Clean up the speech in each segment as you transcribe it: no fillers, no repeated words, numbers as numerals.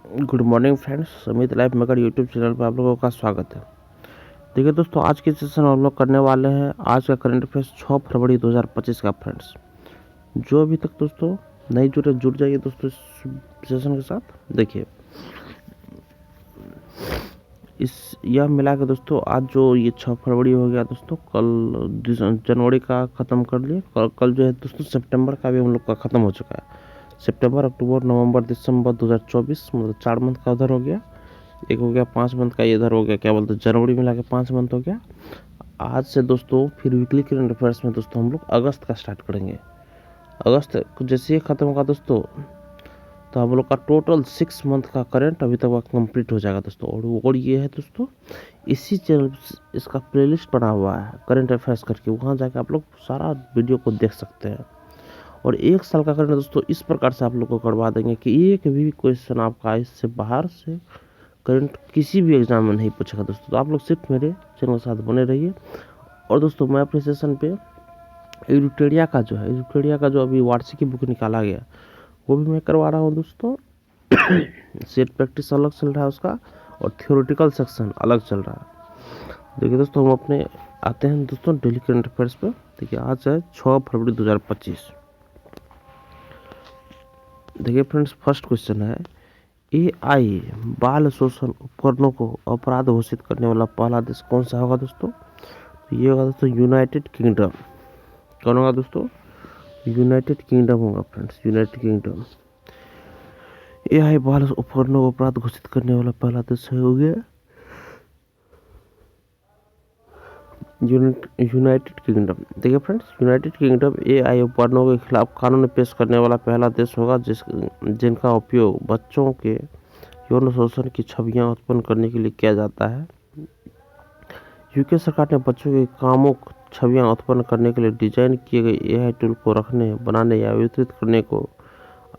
Good morning friends, समित live मगर YouTube channel पर आप लोगों का स्वागत है। देखिए दोस्तों, आज के सेशन में हम लोग करने वाले हैं आज का करंट अफेयर्स 6 फरवरी 2025 का। फ्रेंड्स, जो अभी तक दोस्तों नहीं जुड़े, जुड़ जाइए दोस्तों इस सेशन के साथ। देखिए, इस यह मिला के दोस्तों आज जो ये 6 फरवरी हो गया दोस्तों, कल जनवरी का ख़त्म कर लिए। कल जो है दोस्तों सितंबर का भी हम लोग का ख़त्म हो चुका है। सितंबर, अक्टूबर, नवंबर, दिसंबर 2024, मतलब 4 मंथ का उधर हो गया। एक हो गया 5 मंथ का, इधर हो गया क्या बोलते हैं जनवरी मिला के 5 मंथ हो गया। आज से दोस्तों फिर वीकली करंट अफेयर्स में दोस्तों हम लोग अगस्त का स्टार्ट करेंगे। अगस्त जैसे ही ख़त्म होगा दोस्तों, तो हम लोग का टोटल 6 मंथ का करंट अभी तक कंप्लीट हो जाएगा दोस्तों। और ये है दोस्तों, इसी चैनल इसका प्लेलिस्ट बना हुआ है करंट अफेयर्स करके, वहाँ जाके आप लोग सारा वीडियो को देख सकते हैं। और 1 साल का करंट दोस्तों इस प्रकार से आप लोग को करवा देंगे कि एक भी क्वेश्चन आपका इससे बाहर से करंट किसी भी एग्जाम में नहीं पूछेगा दोस्तों। तो आप लोग सिर्फ मेरे चैनल के साथ बने रहिए। और दोस्तों, मैं अपने सेशन पे एडुटेरिया का जो अभी वार्षिकी बुक निकाला गया, वो भी मैं करवा रहा हूँ दोस्तों। सेट प्रैक्टिस अलग चल रहा है उसका, और थियोरेटिकल सेक्शन अलग चल रहा है। देखिए दोस्तों, हम अपने आते हैं दोस्तों डेली करंट अफेयर्स पे। देखिए, आज है 6 फरवरी 2025। देखिए फ्रेंड्स, फर्स्ट क्वेश्चन है, एआई बाल शोषण उपकरणों को अपराध घोषित करने वाला पहला देश कौन सा होगा दोस्तों? तो ये होगा दोस्तों यूनाइटेड किंगडम। कौन होगा दोस्तों? यूनाइटेड किंगडम होगा फ्रेंड्स, यूनाइटेड किंगडम। एआई बाल उपकरणों को अपराध घोषित करने वाला पहला देश हो गया यूनाइटेड किंगडम। देखिए फ्रेंड्स, यूनाइटेड किंगडम एआई उपकरणों के खिलाफ कानून पेश करने वाला पहला देश होगा जिनका उपयोग बच्चों के यौन शोषण की छवियां उत्पन्न करने के लिए किया जाता है। यूके सरकार ने बच्चों की कामुक छवियां उत्पन्न करने के लिए डिजाइन किए गए एआई टूल को रखने, बनाने या वितरित करने को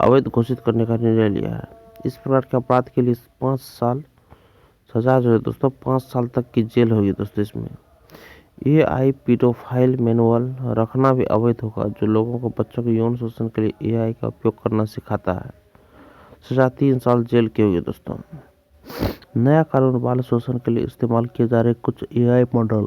अवैध घोषित करने का निर्णय लिया है। इस प्रकार के अपराध के लिए 5 साल सजा जो है दोस्तों, 5 साल तक की जेल होगी दोस्तों। इसमें एआई पीडोफाइल मैनुअल रखना भी अवैध होगा, जो लोगों को बच्चों के यौन शोषण के लिए एआई का उपयोग करना सिखाता है। सजा 3 साल जेल की होगी दोस्तों। नया कानून बाल शोषण के लिए इस्तेमाल किए जा रहे कुछ एआई मॉडल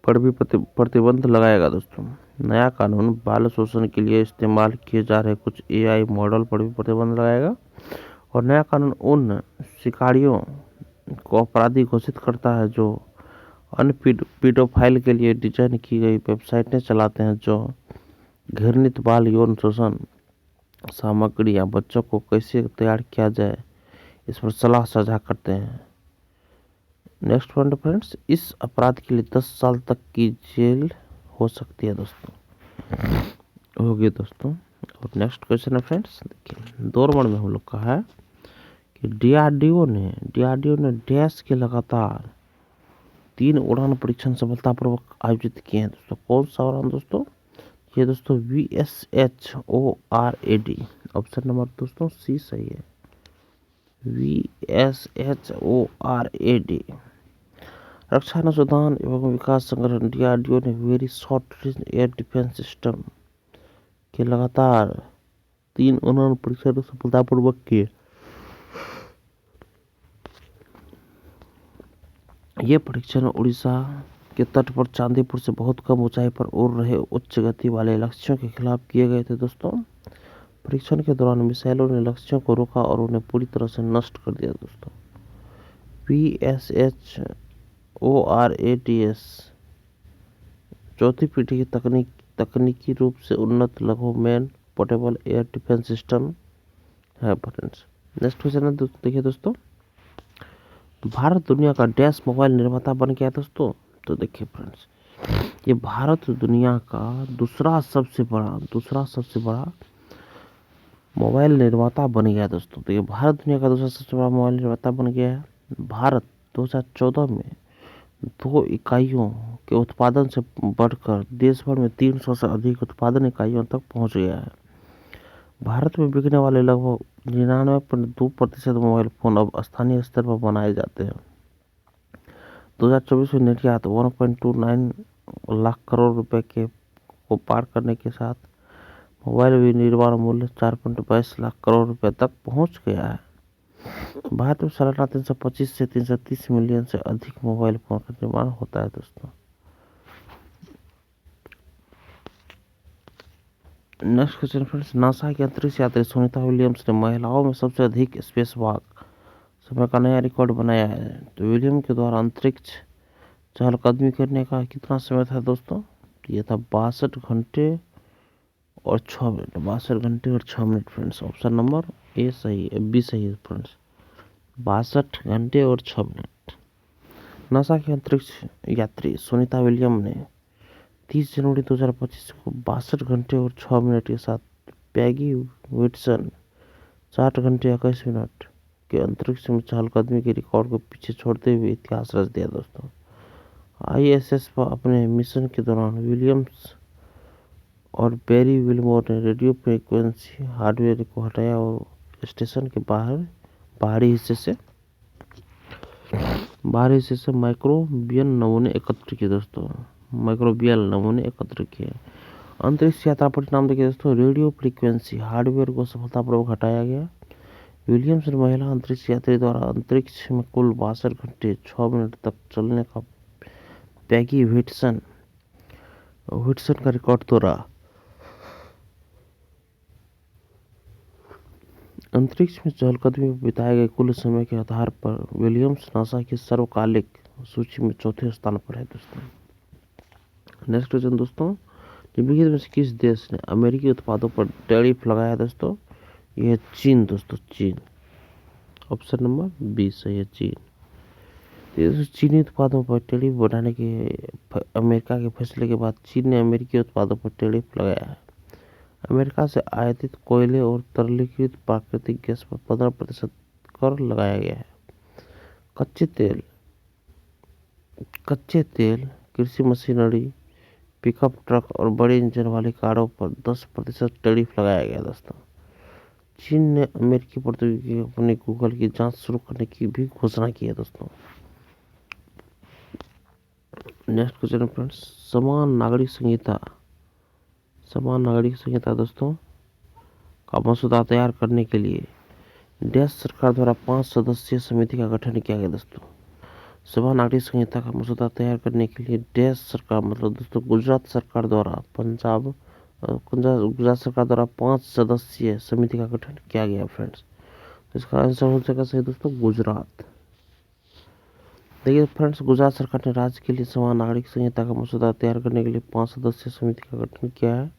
पर भी प्रतिबंध लगाएगा दोस्तों। नया कानून बाल शोषण के लिए इस्तेमाल किए जा रहे कुछ एआई मॉडल पर भी प्रतिबंध लगाएगा। और नया कानून उन शिकारियों को अपराधी घोषित करता है जो अन्य पीडोफाइल के लिए डिजाइन की गई वेबसाइटें चलाते हैं, जो घृणित बाल यौन शोषण सामग्री या बच्चों को कैसे तैयार किया जाए इस पर सलाह साझा करते हैं। नेक्स्ट पॉइंट फ्रेंड्स, इस अपराध के लिए 10 साल तक की जेल हो सकती है दोस्तों, होगी दोस्तों। और नेक्स्ट क्वेश्चन है फ्रेंड्स, देखिए 2 नंबर में हम लोग का है कि डीआरडीओ ने डैश के लगातार 3 उड़ान परीक्षण सफलतापूर्वक आयोजित किए हैं दोस्तों। कौन सा उड़ान दोस्तों? ये दोस्तों VSHORAD। ऑप्शन नंबर दोस्तों सी सही है, VSHORAD। रक्षा अनुसंधान एवं विकास संगठन डीआरडीओ ने very short range air defence system के लगातार 3 उड़ान परीक्षण सफलतापूर्वक किए। ये परीक्षण उड़ीसा के तट पर चांदीपुर से बहुत कम ऊंचाई पर उड़ रहे उच्च गति वाले लक्ष्यों के खिलाफ किए गए थे दोस्तों। परीक्षण के दौरान मिसाइलों ने लक्ष्यों को रोका और उन्हें पूरी तरह से नष्ट कर दिया दोस्तों। VSHORADS चौथी पीढ़ी की तकनीकी रूप से उन्नत लघु man portable air defence system है फ्रेंड्स। नेक्स्ट क्वेश्चन है देखिए दोस्तों, भारत दुनिया का डैश मोबाइल निर्माता बन गया दोस्तों। तो देखिए फ्रेंड्स, ये भारत दुनिया का दूसरा सबसे बड़ा मोबाइल निर्माता बन गया दोस्तों। तो ये भारत दुनिया का दूसरा सबसे बड़ा मोबाइल निर्माता बन गया है। भारत 2014 में 2 इकाइयों के उत्पादन से बढ़कर देश भर में 300 से अधिक उत्पादन इकाइयों तक पहुंच गया है। भारत में बिकने वाले लगभग 99.2% मोबाइल फोन अब स्थानीय स्तर पर बनाए जाते हैं। 2024 में निर्यात 1.29 लाख करोड़ रुपए के को पार करने के साथ मोबाइल विनिर्माण मूल्य 4.22 लाख करोड़ रुपए तक पहुंच गया है। भारत में सालाना 325 से 330 मिलियन से अधिक मोबाइल फोन का निर्माण होता है दोस्तों। नेक्स्ट क्वेश्चन फ्रेंड्स, नासा के अंतरिक्ष यात्री सुनीता विलियम्स ने महिलाओं में सबसे अधिक स्पेस वॉक समय का नया रिकॉर्ड बनाया है। तो विलियम के द्वारा अंतरिक्ष चहलकदमी करने का कितना समय था दोस्तों? ये था 62 घंटे और 6 मिनट। 62 घंटे और 6 minute friends. Option number A सही है, बी सही है फ्रेंड्स, 62 घंटे और 6 मिनट। नासा के अंतरिक्ष यात्री सुनीता विलियम ने 30 जनवरी 2025 को 62 घंटे और 6 मिनट के साथ पैगी विटसन 60 घंटे 21 मिनट के अंतरिक्ष में चहलकदमी के रिकॉर्ड को पीछे छोड़ते हुए इतिहास रच दिया दोस्तों। आईएसएस पर अपने मिशन के दौरान विलियम्स और बेरी विलमोर ने रेडियो फ्रीक्वेंसी हार्डवेयर को हटाया और स्टेशन के बाहरी हिस्से से माइक्रोबियल नमूने एकत्र किए दोस्तों। माइक्रोबियल नमूने एकत्र किए। अंतरिक्ष यात्रा परिणाम देखिए दोस्तों, रेडियो फ्रीक्वेंसी हार्डवेयर को सफलतापूर्वक हटाया गया। विलियम्स ने महिला अंतरिक्ष यात्री द्वारा अंतरिक्ष में कुल 62 घंटे 6 मिनट तक चलने का पैगी विटसन का रिकॉर्ड तोड़ा। अंतरिक्ष में चहलकदमी में बिताए गए कुल समय के आधार पर विलियम्स नासा की सर्वकालिक सूची में चौथे स्थान पर है दोस्तों। नेक्स्ट क्वेश्चन दोस्तों, निम्नलिखित में से किस देश ने अमेरिकी उत्पादों पर टैरिफ लगाया दोस्तों? यह है चीन दोस्तों, चीन। ऑप्शन नंबर बी सही है, चीन। चीनी उत्पादों पर टैरिफ बढ़ाने के अमेरिका के फैसले के बाद चीन ने अमेरिकी उत्पादों पर टैरिफ लगाया है। अमेरिका से आयातित कोयले और तरलीकृत प्राकृतिक गैस पर 15% कर लगाया गया है। कच्चे तेल, कृषि मशीनरी, पिकअप ट्रक और बड़े इंजन वाली कारों पर 10% टैरिफ लगाया गया दोस्तों। चीन ने अमेरिकी प्रौद्योगिकी कंपनी गूगल की जांच शुरू करने की भी घोषणा की है दोस्तों। नेक्स्ट क्वेश्चन फ्रेंड्स, समान नागरिक संहिता दोस्तों का मसौदा तैयार करने के लिए देश सरकार द्वारा 5 सदस्यीय समिति का गठन किया गया दोस्तों। समान नागरिक संहिता का मसौदा तैयार करने के लिए देश सरकार मतलब दोस्तों गुजरात सरकार द्वारा 5 सदस्यीय समिति का गठन किया गया फ्रेंड्स। तो इसका आंसर हो जाएगा सही दोस्तों, गुजरात। देखिए फ्रेंड्स, गुजरात सरकार ने राज्य के लिए समान नागरिक संहिता का मसौदा तैयार करने के लिए 5 सदस्यीय समिति का गठन किया है।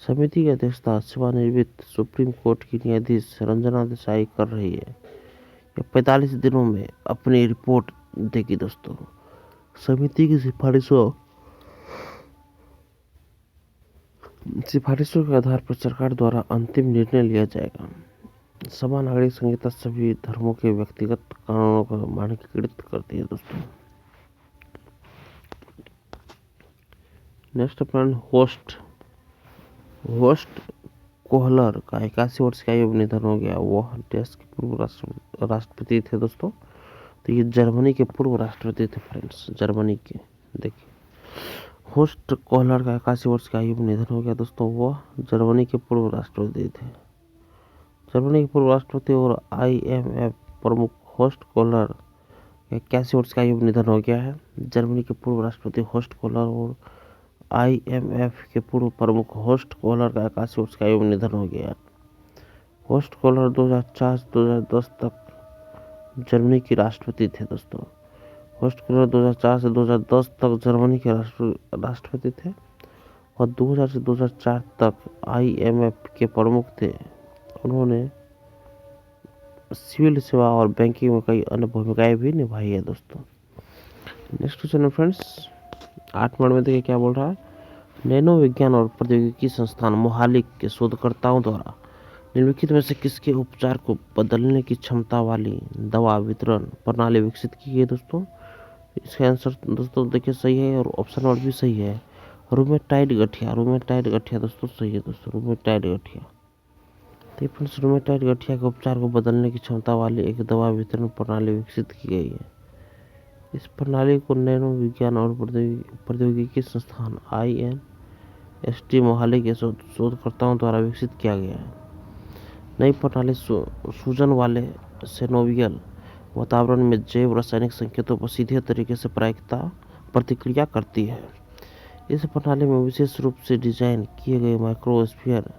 समिति की अध्यक्षता सेवानिवृत्त सुप्रीम कोर्ट की न्यायाधीश रंजना देसाई कर रही है। यह 45 दिनों में अपनी रिपोर्ट देगी दोस्तों। समिति की सिफारिशों के आधार पर सरकार द्वारा अंतिम निर्णय लिया जाएगा। समान नागरिक संहिता सभी धर्मों के व्यक्तिगत कानूनों को मानकीकृत करती है दोस्तों। नेक्स्ट फ्रेंड, होस्ट कोहलर का 81 वर्ष की आयु में निधन हो गया। वह देश के पूर्व राष्ट्रपति थे दोस्तों। तो ये जर्मनी के पूर्व राष्ट्रपति थे फ्रेंड्स, जर्मनी के। देखिए, होस्ट कोहलर का 81 वर्ष की आयु में निधन हो गया दोस्तों। वह जर्मनी के पूर्व राष्ट्रपति थे। जर्मनी के पूर्व राष्ट्रपति और IMF प्रमुख होस्ट कोहलर 81 वर्ष की आयु में निधन हो गया है। जर्मनी के पूर्व राष्ट्रपति होस्ट कोहलर और IMF के पूर्व प्रमुख होस्ट कोहलर का 81 वर्ष की आयु में निधन हो गया। होस्ट कोहलर 2004 से 2010 तक जर्मनी के राष्ट्रपति थे दोस्तों। होस्ट कोहलर 2004 से 2010 तक जर्मनी के राष्ट्रपति थे और 2000 से 2004 तक IMF के प्रमुख थे। उन्होंने सिविल सेवा और बैंकिंग में कई अन्य भूमिकाएं भी निभाई है दोस्तों। नेक्स्ट क्वेश्चन है फ्रेंड्स, 8 मिनट में देखिए क्या बोल रहा है। नैनो विज्ञान और प्रौद्योगिकी संस्थान मोहाली के शोधकर्ताओं द्वारा निम्नलिखित में से किसके उपचार को बदलने की क्षमता वाली दवा वितरण प्रणाली विकसित की गई दोस्तों? इसका आंसर दोस्तों देखिए सही है और ऑप्शन नंबर भी सही है, रूमेटाइड गठिया दोस्तों सही है दोस्तों, रूमेटाइड गठिया। तो फ्रेंड्स, रूमेटाइड गठिया के उपचार को बदलने की क्षमता वाली एक दवा वितरण प्रणाली विकसित की गई है। इस प्रणाली को नैनो विज्ञान और प्रौद्योगिकी संस्थान ST मोहाली के शोधकर्ताओं द्वारा विकसित किया गया है। नई प्रणाली सूजन वाले सेनोवियल वातावरण में जैव रासायनिक संकेतों पर सीधे तरीके से प्रायिकता प्रतिक्रिया करती है। इस प्रणाली में विशेष रूप से डिजाइन किए गए माइक्रोस्फीयर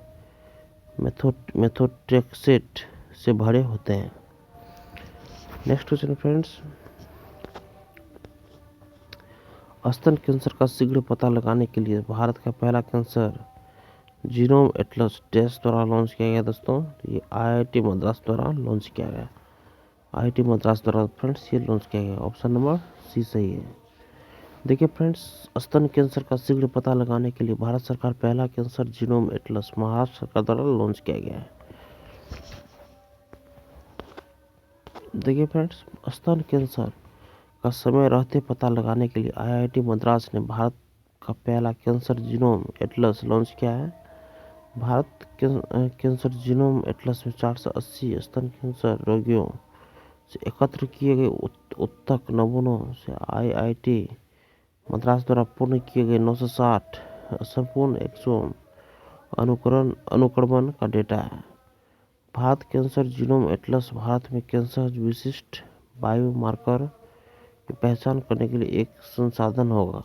मेथोट्रेक्सेट से भरे होते हैं। नेक्स्ट क्वेश्चन फ्रेंड्स, स्तन कैंसर का शीघ्र पता लगाने के लिए भारत का पहला कैंसर जीनोम एटलस डैश द्वारा लॉन्च किया गया। दोस्तों ये IIT मद्रास द्वारा लॉन्च किया गया। IIT मद्रास द्वारा फ्रेंड्स ये लॉन्च किया गया। ऑप्शन नंबर सी सही है। देखिए फ्रेंड्स, स्तन कैंसर का शीघ्र पता लगाने के लिए भारत सरकार पहला कैंसर जीनोम एटलस महाराष्ट्र सरकार द्वारा लॉन्च किया गया है। देखिए फ्रेंड्स, स्तन कैंसर का समय रहते पता लगाने के लिए IIT मद्रास ने भारत का पहला कैंसर जीनोम एटलस लॉन्च किया है। भारत कैंसर जीनोम एटलस में 480 स्तन कैंसर रोगियों से एकत्र किए गए उत्तक नमूनों से IIT मद्रास द्वारा पूर्ण किए गए 960 संपूर्ण एक्सोम अनुक्रमण का डेटा है। Bharat cancer genome Atlas Bharat में कैंसर विशिष्ट बायोमार्कर की पहचान करने के लिए एक संसाधन होगा।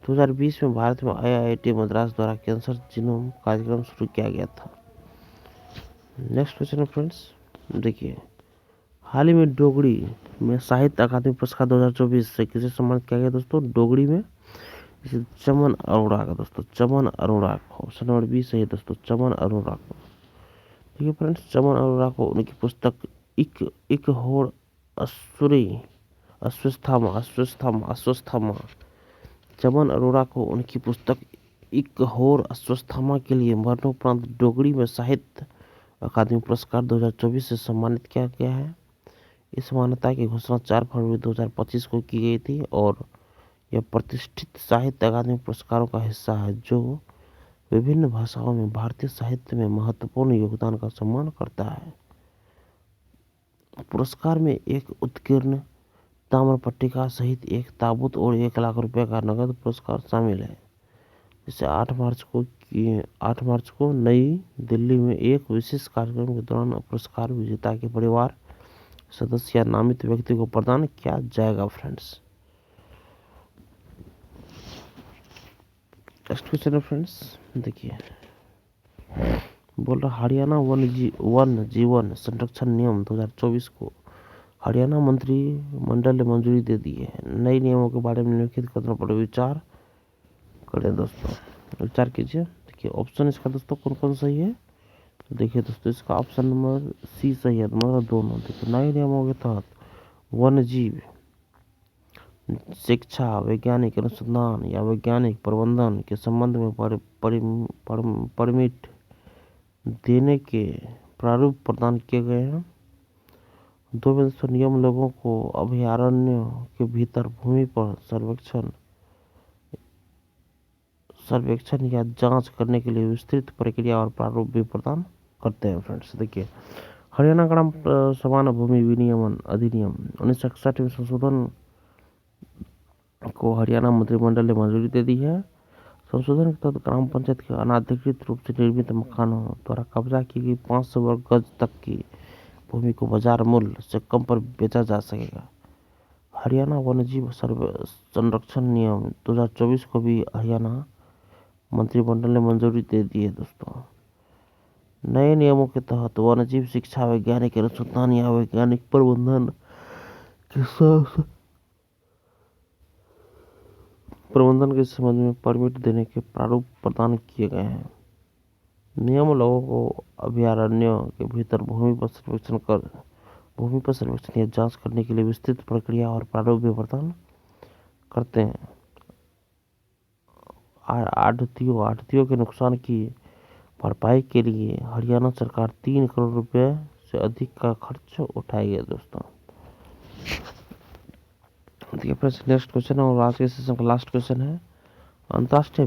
2020 में भारत में IIT मद्रास द्वारा कैंसर जीनोम कार्यक्रम शुरू किया गया था। नेक्स्ट क्वेश्चन है फ्रेंड्स, देखिए हाल ही में डोगरी में साहित्य अकादमी पुरस्कार 2024 से किसे सम्मानित किया गया। दोस्तों डोगरी में चमन अरोड़ा का। दोस्तों चमन अरोड़ा, ऑप्शन नंबर बी सही है दोस्तों, चमन अरोड़ा को। देखिए फ्रेंड्स, चमन अरोड़ा को उनकी पुस्तक इक होड़ असुरी अस्वस्थमा चमन अरोड़ा को उनकी पुस्तक एक होर अस्वस्थमा के लिए मरणोपरांत डोगरी में साहित्य अकादमी पुरस्कार 2024 से सम्मानित किया गया है। इस मान्यता की घोषणा 4 फरवरी 2025 को की गई थी और यह प्रतिष्ठित साहित्य अकादमी पुरस्कारों का हिस्सा है जो विभिन्न भाषाओं में भारतीय साहित्य में महत्वपूर्ण योगदान का सम्मान करता है। पुरस्कार में एक उत्कीर्ण ताम्र पट्टिका सहित एक ताबूत और 1 लाख रुपए का नगद पुरस्कार शामिल है। जिसे 8 मार्च को नई दिल्ली में एक विशेष कार्यक्रम के दौरान पुरस्कार विजेता के परिवार सदस्य या नामित व्यक्ति को प्रदान किया जाएगा। फ्रेंड्स नेक्स्ट क्वेश्चन है फ्रेंड्स, देखिए बोल रहा हरियाणा वन जीवन संरक्षण नियम 2024 को हरियाणा मंत्रिमंडल ने मंजूरी दे दी है। नए नियमों के बारे में निम्नलिखित कथनों पर विचार करें। दोस्तों विचार कीजिए। देखिए ऑप्शन इसका दोस्तों कौन कौन सही है। तो देखिए दोस्तों, इसका ऑप्शन नंबर सी सही है, मतलब दोनों। देखिए नए नियमों के तहत वन्य जीव शिक्षा, वैज्ञानिक अनुसंधान या वैज्ञानिक प्रबंधन के संबंध में परमिट देने के प्रारूप प्रदान किए गए हैं। 2 नियम लोगों को अभयारण्यों के भीतर भूमि पर सर्वेक्षण या जांच करने के लिए विस्तृत प्रक्रिया और प्रारूप भी प्रदान करते हैं। फ्रेंड्स देखिए, हरियाणा ग्राम समान भूमि विनियमन अधिनियम 1961 में संशोधन को हरियाणा मंत्रिमंडल ने मंजूरी दे दी है। संशोधन के तहत ग्राम पंचायत के अनाधिकृत रूप से निर्मित मकानों द्वारा कब्जा की गई 500 वर्ग गज तक की भूमि को बाजार मूल्य से कम पर बेचा जा सकेगा। हरियाणा वन्यजीव संरक्षण नियम 2024 को भी हरियाणा मंत्रिमंडल ने मंजूरी दे दी है। दोस्तों नए नियमों के तहत वन्यजीव शिक्षा, वैज्ञानिक अनुसंधान या वैज्ञानिक प्रबंधन के संबंध में परमिट देने के प्रारूप प्रदान किए गए हैं। नियम लोगों को अभयारण्यों के भीतर भूमि पर सर्वेक्षण या जांच करने के लिए विस्तृत प्रक्रिया और प्रारूप भी प्रदान करते हैं। आढ़तियों के नुकसान की भरपाई के लिए हरियाणा सरकार 3 करोड़ रुपए से अधिक का खर्च उठाएगी। दोस्तों देखिए नेक्स्ट क्वेश्चन और आज के सेशन का लास्ट क्वेश्चन है, अंतर्राष्ट्रीय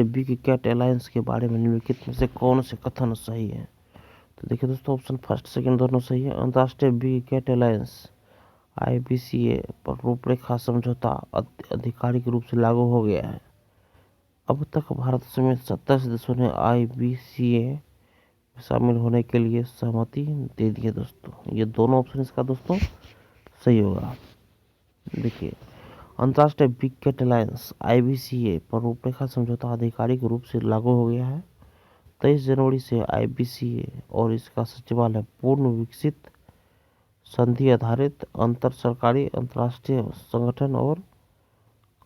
बिग कैट अलायंस के बारे में निम्नलिखित में से कौन से कथन सही है। तो देखिए दोस्तों, ऑप्शन फर्स्ट सेकंड दोनों सही है। अंतर्राष्ट्रीय बिग कैट अलायंस IBCA पर रूपरेखा समझौता आधिकारिक रूप से लागू हो गया है। अब तक भारत समेत 27 देशों ने IBCA में शामिल होने के लिए सहमति दे दी है दोस्तों। ये दोनों ऑप्शन इसका दोस्तों सही होगा। देखिए, अंतर्राष्ट्रीय बिग कैट अलायंस IBCA पर रूपरेखा समझौता आधिकारिक रूप से लागू हो गया है। 23 जनवरी से IBCA और इसका सचिवालय पूर्ण विकसित संधि आधारित अंतर सरकारी अंतर्राष्ट्रीय संगठन और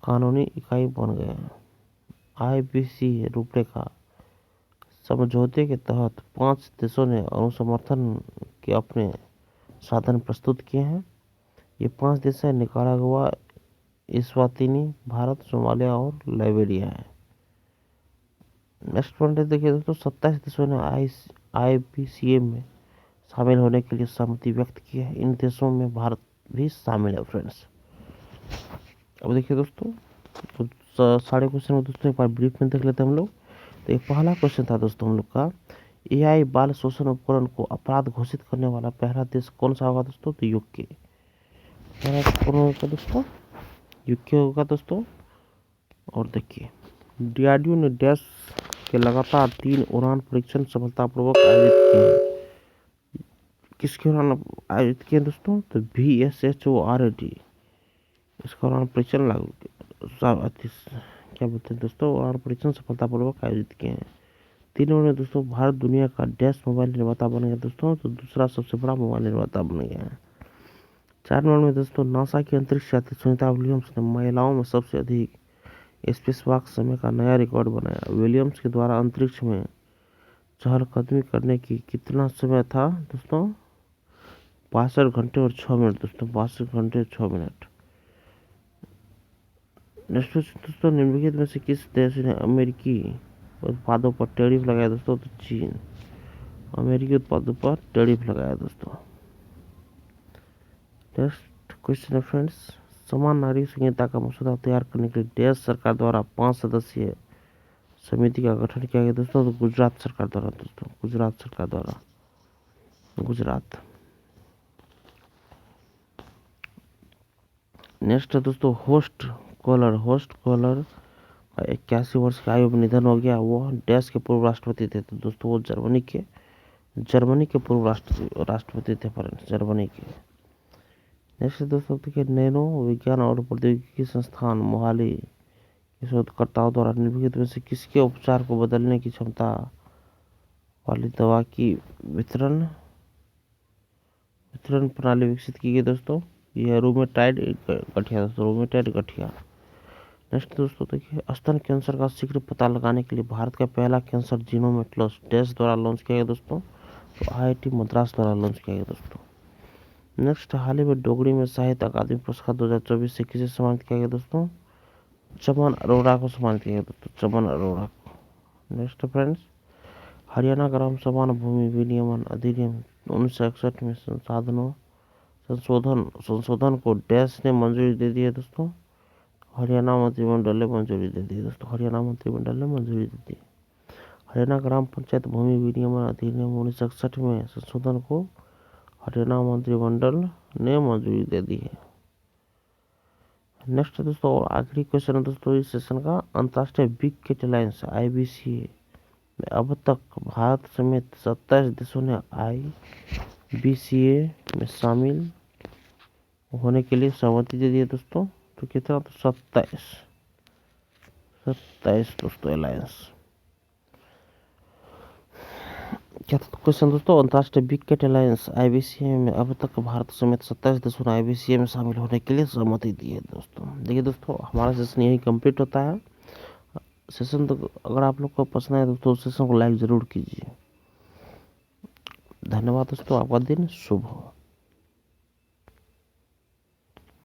कानूनी इकाई बन गए हैं। IBCA रूपरेखा समझौते के तहत 5 देशों ने अनुसमर्थन के अपने साधन प्रस्तुत किए हैं। ये 5 देश हैं निकारागुआ, इस्वातिनी, भारत, सोमालिया और लाइबेरिया है। नेक्स्ट पॉइंट देखिए दोस्तों, 27 देशों ने IBCA में शामिल होने के लिए सहमति व्यक्त की है। इन देशों में भारत भी शामिल है फ्रेंड्स। अब देखिए दोस्तों, तो सारे क्वेश्चन में दोस्तों एक बार ब्रीफ में देख लेते हैं हम लोग। तो एक पहला क्वेश्चन था दोस्तों हम लोग का, AI बाल शोषण उपकरण को अपराध घोषित करने वाला पहला देश कौन सा होगा दोस्तों? तो यूके। पहला कौन होगा दोस्तों? यूके होगा दोस्तों। और देखिए, DRDO ने डैश के लगातार 3 उड़ान परीक्षण सफलतापूर्वक आयोजित किए हैं। किसके उड़ान आयोजित किए दोस्तों? तो VSHORAD इसका उड़ान परीक्षण क्या बोलते हैं दोस्तों, उड़ान परीक्षण सफलतापूर्वक आयोजित किए हैं। 3 में दोस्तों भारत दुनिया का डैश मोबाइल निर्माता बन गया दोस्तों, तो दूसरा सबसे बड़ा मोबाइल निर्माता बन गया है। 4 नंबर में दोस्तों नासा की अंतरिक्ष यात्री सुनीता विलियम्स ने महिलाओं में सबसे अधिक स्पेसवॉक समय का नया रिकॉर्ड बनाया। विलियम्स के द्वारा अंतरिक्ष में चहलकदमी करने की कितना समय था दोस्तों? 62 घंटे और 6 मिनट दोस्तों, 62 घंटे और 6 मिनट। नेक्स्ट दोस्तों, निम्नलिखित में से किस देश ने अमेरिकी उत्पादों पर टैरिफ लगाया दोस्तों? तो चीन। अमेरिकी उत्पादों पर टैरिफ लगाया दोस्तों। नेक्स्ट क्वेश्चन है फ्रेंड्स, समान नागरिक संहिता का मसौदा तैयार करने के लिए देश सरकार द्वारा 5 सदस्यीय समिति का गठन किया गया दोस्तों। तो गुजरात सरकार द्वारा दोस्तों, गुजरात सरकार द्वारा, गुजरात। नेक्स्ट है दोस्तों, होस्ट कॉलर 81 वर्ष की आयु में निधन हो गया। वो देश के पूर्व राष्ट्रपति थे। तो दोस्तों वो जर्मनी के पूर्व राष्ट्रपति थे फ्रेंड्स, जर्मनी के। नेक्स्ट दोस्तों देखिए, नैनो विज्ञान और प्रौद्योगिकी संस्थान मोहाली के शोधकर्ताओं द्वारा निम्नलिखित में से किसके उपचार को बदलने की क्षमता वाली दवा की वितरण प्रणाली विकसित की गई दोस्तों? यह रूमेटाइड गठिया दोस्तों, रूमेटाइड गठिया। नेक्स्ट दोस्तों देखिए, स्तन कैंसर का शीघ्र पता लगाने के लिए भारत का पहला कैंसर जीनोम एटलस देश द्वारा लॉन्च किया गया दोस्तों। तो IIT मद्रास द्वारा लॉन्च किया गया दोस्तों। नेक्स्ट, हाल ही में डोगरी में साहित्य अकादमी पुरस्कार 2024 से किसे सम्मानित किया गया दोस्तों? चमन अरोड़ा को सम्मानित किया गया दोस्तों, चमन अरोड़ा को। नेक्स्ट फ्रेंड्स, हरियाणा ग्राम समान भूमि विनियमन अधिनियम 1961 में संशोधन को डैश ने मंजूरी दे दी है दोस्तों। हरियाणा मंत्रिमंडल ने मंजूरी दे दी दोस्तों, हरियाणा मंत्रिमंडल ने मंजूरी दे दी। हरियाणा ग्राम पंचायत भूमि विनियमन अधिनियम 1961 में संशोधन को हरियाणा मंत्रिमंडल ने मंजूरी दे दी है। नेक्स्ट दोस्तों, और आखिरी क्वेश्चन है दोस्तों इस सेशन का, अंतर्राष्ट्रीय बिग कैट अलायंस IBCA में अब तक भारत समेत 27 देशों ने IBCA में शामिल होने के लिए सहमति दे दी है दोस्तों। तो कितना? तो 27 दोस्तों अलायंस। क्या क्वेश्चन दोस्तों, अंतर्राष्ट्रीय बिग कैट अलायंस IBCA में अब तक भारत समेत 27 देशों ने IBCA में शामिल होने के लिए सहमति दी है दोस्तों। देखिए दोस्तों, हमारा सेशन यही कंप्लीट होता है। सेशन तो अगर आप लोग को पसंद आए दोस्तों, सेशन को लाइक जरूर कीजिए। धन्यवाद दोस्तों, आपका दिन शुभ हो।